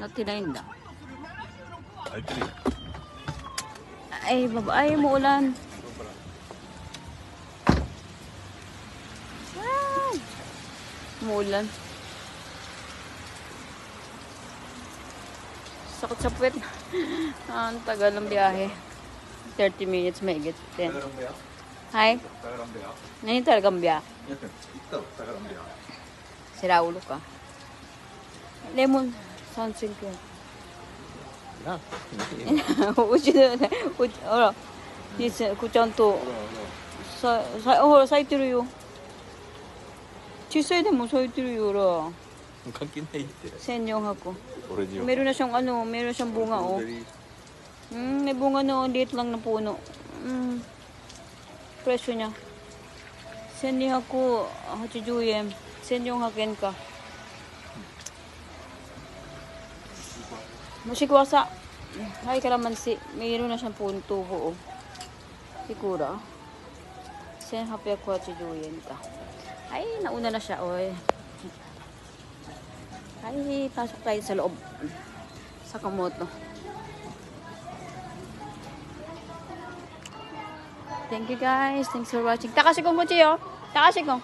ってないんだ。開いてるよ。Ay, ay, umuulan. Ay, umuulan. Sakit sa puwet. Ang tagal ng biyahe. 30 minutes may get 10. Hi. Ngayon talagang biya. Sira ulo ka. Lemon. Sunsilk yun. うちでね、ほら、いいっすね、ちゃんとほら咲いてるよ。小さいでも咲いてるよ、ほら。関係ないって。1400. 俺には。Meron na siyang meron siyang bunga oh. May bunga na liit lang na puno. Presyo niya. 1280 yen. 1400 yen ka. Mashikuwasa. Hay kalamansi. Mayroon na siyang tubo oh. Siguro. 1880 yen ka. Ay, nauna na siya oy. Ay, pasok tayo sa loob. Sa Kamoto. Thank you guys. Thanks for watching. Takashi kong mochi yo. Takashi kong.